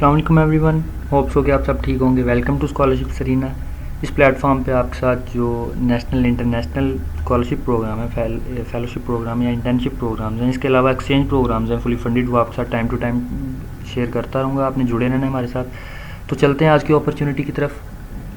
अस्सलाम वालेकुम everyone, hopes हो कि आप सब ठीक होंगे। Welcome to scholarship Sarina. इस प्लेटफॉर्म पे आपके साथ जो नेशनल इंटरनेशनल स्कॉलरशिप प्रोग्राम है, फेलोशिप प्रोग्राम या इंटर्नशिप प्रोग्राम्स हैं, इसके अलावा एक्सचेंज प्रोग्राम्स हैं फुली फंडेड, वो आपके साथ टाइम टू टाइम शेयर करता रहूँगा। आपने जुड़े रहना है हमारे साथ। तो चलते हैं आज की अपॉर्चुनिटी की तरफ।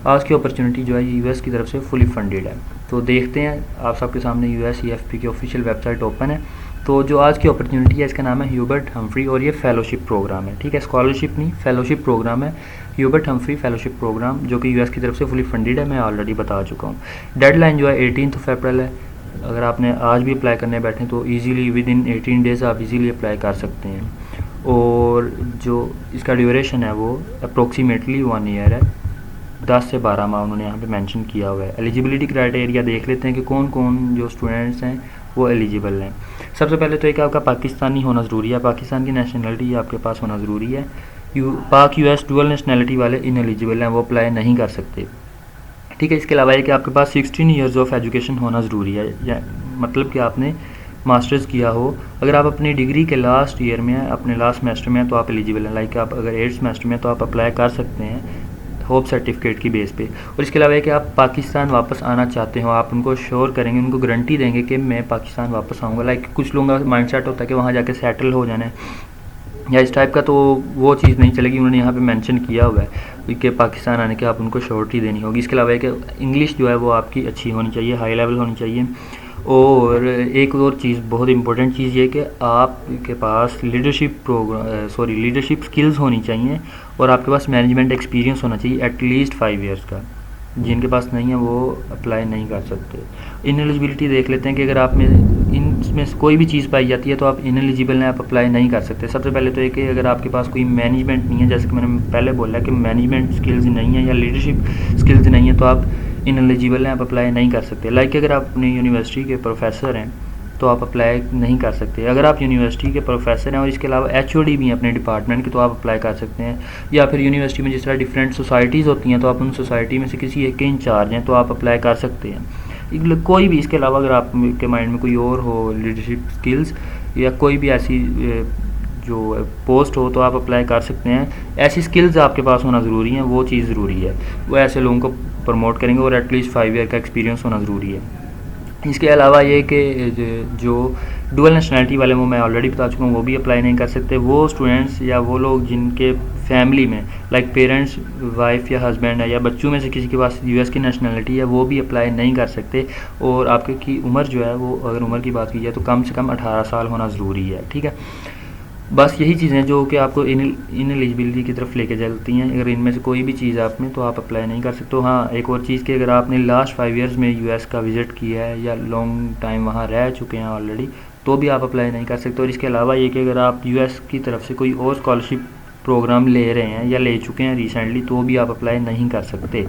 आज की अपॉर्चुनिटी जो है यूएस की तरफ से फुली फंडेड है। तो देखते हैं, आप सबके सामने यूएस EFP की ऑफिशियल वेबसाइट ओपन है। तो जो आज की अपॉर्चुनिटी है इसका नाम है ह्यूबर्ट हम्फ्री और ये फेलोशिप प्रोग्राम है। ठीक है, स्कॉलरशिप नहीं, फेलोशिप प्रोग्राम है। ह्यूबर्ट हम्फ्री फेलोशिप प्रोग्राम जो कि यूएस की तरफ से फुली फंडेड है, मैं ऑलरेडी बता चुका हूँ। डेडलाइन जो है 18 अप्रैल है। अगर आपने आज भी अप्लाई करने बैठे तो ईजीली विद इन 18 डेज़ आप इजीली अप्लाई कर सकते हैं। और जो इसका ड्यूरेशन है वो अप्रोक्सीमेटली 1 ईयर है। 10 से 12 माह उन्होंने यहाँ पे मेंशन किया हुआ है। एलिजिबिलिटी क्राइटेरिया देख लेते हैं कि कौन कौन जो स्टूडेंट्स हैं वो एलिजिबल हैं। सबसे पहले तो एक आपका पाकिस्तानी होना ज़रूरी है, पाकिस्तान की नेशनलिटी आपके पास होना ज़रूरी है। पाक US डुअल नेशनलिटी वाले इन एलिजिबल हैं, वो अप्लाई नहीं कर सकते। ठीक है, इसके अलावा है कि आपके पास 16 ईयर्स ऑफ एजुकेशन होना ज़रूरी है, या मतलब कि आपने मास्टर्स किया हो। अगर आप अपनी डिग्री के लास्ट ईयर में हैं, अपने लास्ट सेमेस्टर में हैं, तो आप एलिजिबल हैं। लाइक आप अगर 8th सेमेस्टर में तो आप अप्लाई कर सकते हैं होप सर्टिफिकेट की बेस पे। और इसके अलावा है कि आप पाकिस्तान वापस आना चाहते हो, आप उनको श्योर करेंगे, उनको गारंटी देंगे कि मैं पाकिस्तान वापस आऊँगा। लाइक कुछ लोगों का माइंडसेट होता है कि वहाँ जाके सेटल हो जाना है या इस टाइप का, तो वो चीज़ नहीं चलेगी। उन्होंने यहाँ पे मेंशन किया हुआ है कि पाकिस्तान आने के आप उनको श्योरिटी देनी होगी। इसके अलावा है कि इंग्लिश जो है वो आपकी अच्छी होनी चाहिए, हाई लेवल होनी चाहिए। और एक और चीज़, बहुत इंपॉर्टेंट चीज़ ये कि आपके पास लीडरशिप स्किल्स होनी चाहिए और आपके पास मैनेजमेंट एक्सपीरियंस होना चाहिए एटलीस्ट 5 इयर्स का। जिनके पास नहीं है वो अप्लाई नहीं कर सकते। इनएलिजिबिलिटी देख लेते हैं कि अगर आप में इनमें से कोई भी चीज़ पाई जाती है तो आप इनएलिजिबल हैं, आप अप्लाई नहीं कर सकते। सबसे पहले तो एक, अगर आपके पास कोई मैनेजमेंट नहीं है, जैसे कि मैंने पहले बोला कि मैनेजमेंट स्किल्स नहीं है या लीडरशिप स्किल्स नहीं है, तो आप इनएलिजिबल हैं, आप अप्लाई नहीं कर सकते। लाइक अगर आप अपनी यूनिवर्सिटी के प्रोफेसर हैं तो आप अप्लाई नहीं कर सकते। अगर आप यूनिवर्सिटी के प्रोफेसर हैं और इसके अलावा HOD भी हैं अपने डिपार्टमेंट के, तो आप अप्लाई कर सकते हैं। या फिर यूनिवर्सिटी में जिस तरह डिफरेंट सोसाइटीज़ होती हैं, तो आप उन सोसाइटी में से किसी एक के इंचार्ज हैं तो आप अप्लाई कर सकते हैं। कोई भी इसके अलावा अगर आपके माइंड में कोई और हो लीडरशिप स्किल्स या कोई भी ऐसी जो पोस्ट हो तो आप अप्लाई कर सकते हैं। ऐसी स्किल्स आपके पास होना ज़रूरी है, वो चीज़ ज़रूरी है, वो ऐसे लोगों को प्रमोट करेंगे। और एटलीस्ट 5 ईयर का एक्सपीरियंस होना ज़रूरी है। इसके अलावा ये कि जो डुअल नेशनलिटी वाले, वो मैं ऑलरेडी बता चुका हूँ, वो भी अप्लाई नहीं कर सकते। वो स्टूडेंट्स या वो लोग जिनके फैमिली में लाइक पेरेंट्स, वाइफ या हस्बैंड है या बच्चों में से किसी के पास US की नेशनलिटी है, वो भी अप्लाई नहीं कर सकते। और आपके की उम्र जो है वो, अगर उम्र की बात की जाए तो कम से कम 18 साल होना ज़रूरी है। ठीक है, बस यही चीज़ें जो कि आपको इनएलिजिबिलिटी की तरफ लेके चलती हैं। अगर इनमें से कोई भी चीज़ आप में तो आप अप्लाई नहीं कर सकते। तो हाँ, एक और चीज़ कि अगर आपने लास्ट 5 इयर्स में US का विज़िट किया है या लॉन्ग टाइम वहाँ रह चुके हैं ऑलरेडी, तो भी आप अप्लाई नहीं कर सकते। और इसके अलावा ये कि अगर आप US की तरफ से कोई और स्कॉलरशिप प्रोग्राम ले रहे हैं या ले चुके हैं रिसेंटली, तो भी आप अप्लाई नहीं कर सकते।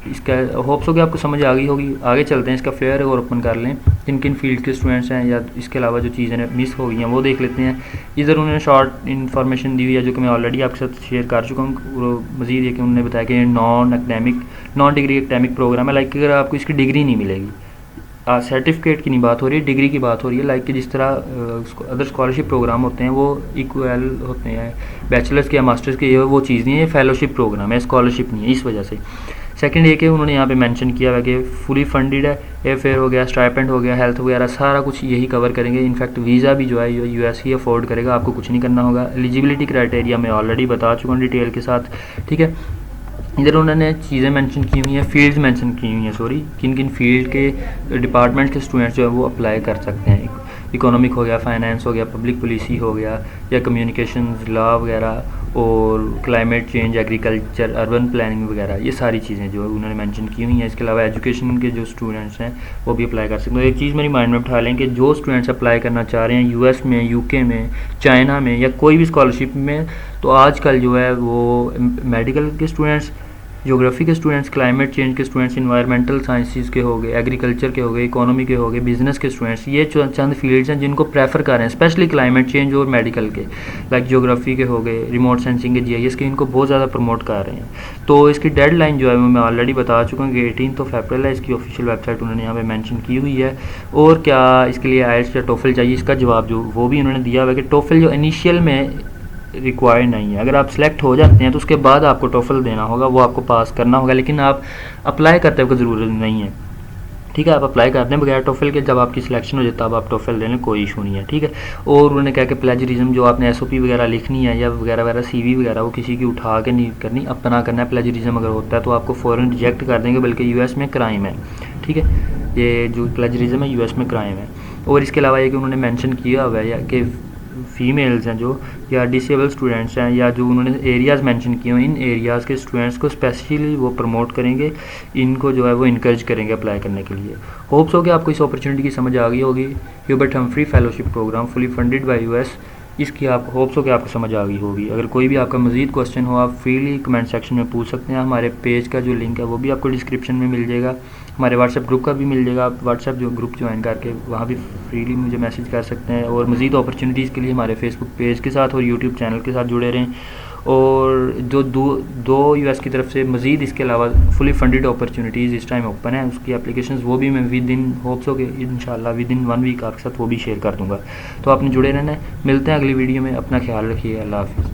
इसका होप्स हो कि आपको समझ आ गई होगी। आगे चलते हैं, इसका फेयर और ओपन कर लें किन किन फील्ड के स्टूडेंट्स हैं, या इसके अलावा जो चीज़ें मिस हो गई हैं वो देख लेते हैं। इधर उन्होंने शॉर्ट इन्फॉर्मेशन दी हुई है जो कि मैं ऑलरेडी आपके साथ शेयर कर चुका हूँ। मज़ीद ये कि उन्होंने बताया कि नॉन डिग्री एकेडमिक प्रोग्राम है। लाइक अगर आपको इसकी डिग्री नहीं मिलेगी, सर्टिफिकेट की नहीं बात हो रही है, डिग्री की बात हो रही है। लाइक कि जिस तरह अदर स्कॉलरशिप प्रोग्राम होते हैं वो इक्वल होते हैं, बैचलर्स के या मास्टर्स के, वो चीज़ नहीं है। फेलोशिप प्रोग्राम है, स्कॉलरशिप नहीं है, इस वजह से। सेकंड ये कि उन्होंने यहाँ पे मेंशन किया हुआ कि फुली फंडेड है। एयरफेयर हो गया, स्टाइपेंड हो गया, हेल्थ वगैरह सारा कुछ यही कवर करेंगे। इनफैक्ट वीज़ा भी जो है US ही अफोर्ड करेगा, आपको कुछ नहीं करना होगा। एलिजिबिलिटी क्राइटेरिया मैं ऑलरेडी बता चुका हूँ डिटेल के साथ। ठीक है, इधर उन्होंने चीज़ें मेंशन की हुई हैं, फील्ड्स मेंशन की हुई हैं, सॉरी, किन किन फील्ड के डिपार्टमेंट के स्टूडेंट्स जो है वो अप्लाई कर सकते हैं। इकोनॉमिक हो गया, फाइनेंस हो गया, पब्लिक पॉलिसी हो गया, या कम्युनिकेशंस, लॉ वगैरह, और climate change, agriculture, urban planning वगैरह, ये सारी चीज़ें जो उन्होंने मेंशन की हुई हैं। इसके अलावा एजुकेशन के जो स्टूडेंट्स हैं वो भी अप्लाई कर सकते हैं। तो एक चीज़ मेरी माइंड में बिठा लें कि जो स्टूडेंट्स अप्लाई करना चाह रहे हैं US में, UK में, चाइना में, या कोई भी स्कॉलरशिप में, तो आजकल जो है वो मेडिकल के स्टूडेंट्स, ज्योग्राफी के स्टूडेंट्स, क्लाइमेट चेंज के स्टूडेंट्स, इन्वायरमेंटल साइंसेस के हो गए, एग्रीकल्चर के हो गए, इकोनॉमी के हो गए, बिजनेस के स्टूडेंट्स, ये चंद फील्ड्स हैं जिनको प्रेफर कर रहे हैं, स्पेशली क्लाइमेट चेंज और मेडिकल के। लाइक ज्योग्राफी के हो गए, रिमोट सेंसिंग के, GIS के, इनको बहुत ज़्यादा प्रमोट कर रहे हैं। तो इसकी डेडलाइन जो है वो मैं ऑलरेडी बता चुका हूँ कि 18 अप्रैल है। इसकी ऑफिशियल वेबसाइट उन्होंने यहाँ पे मेंशन की हुई है। और क्या इसके लिए IELTS या TOEFL चाहिए, इसका जवाब जो वो भी उन्होंने दिया हुआ है कि TOEFL जो इनिशियल में रिक्वायर्ड नहीं है। अगर आप सिलेक्ट हो जाते हैं तो उसके बाद आपको टोफल देना होगा, वो आपको पास करना होगा, लेकिन आप अप्लाई करते हुए ज़रूरत नहीं है। ठीक है, आप अप्लाई करते हैं बगैर टोफल के, जब आपकी सिलेक्शन हो जाए तब आप टोफल लेने, कोई इशू नहीं है। ठीक है, और उन्होंने कहा कि प्लेजरिज्म जो आपने एसओपी वगैरह लिखनी है या वगैरह वगैरह सीवी वगैरह, वो किसी की उठा के नहीं करनी, अपना करना है। प्लेजरिज्म अगर होता है तो आपको फ़ौरन रिजेक्ट कर देंगे, बल्कि यूएस में क्राइम है। ठीक है, ये जो प्लेजरिज्म है यूएस में क्राइम है। और इसके अलावा ये कि उन्होंने मेंशन किया हुआ है कि फ़ीमेल्स हैं जो, या डिसेबल स्टूडेंट्स हैं, या जो उन्होंने एरियाज़ मेंशन किए हैं, इन एरियाज़ के स्टूडेंट्स को स्पेशली वो प्रमोट करेंगे, इनको जो है वो इनकरेज करेंगे अप्लाई करने के लिए। होप्स हो कि आपको इस अपॉर्चुनिटी की समझ आ गई होगी। Hubert Humphrey fellowship programme fully funded by US, इसकी आप होप्स हो कि आपको समझ आ गई होगी। अगर कोई भी आपका मज़ीद क्वेश्चन हो, आप फ्रीली कमेंट सेक्शन में पूछ सकते हैं। हमारे पेज का जो लिंक है वो भी आपको डिस्क्रिप्शन में मिल जाएगा, हमारे व्हाट्सएप ग्रुप का भी मिल जाएगा। आप व्हाट्सएप जो ग्रुप ज्वाइन करके वहाँ भी फ्रीली मुझे मैसेज कर सकते हैं। और मज़ीद अपॉर्चुनिटीज़ के लिए हमारे फेसबुक पेज के साथ और यूट्यूब चैनल के साथ जुड़े रहें। और जो दो यूएस की तरफ से मज़ीद इसके अलावा फुली फंडेड अपॉर्चुनिटीज़ इस टाइम ओपन है, उसकी एप्लीकेशंस वो भी मैं विद इन होप्स हो के इंशाल्लाह विद इन 1 वीक आपके साथ वो भी शेयर कर दूँगा। तो आपने जुड़े रहना है। मिलते हैं अगली वीडियो में, अपना ख्याल रखिए। अल्लाह हाफ़िज़।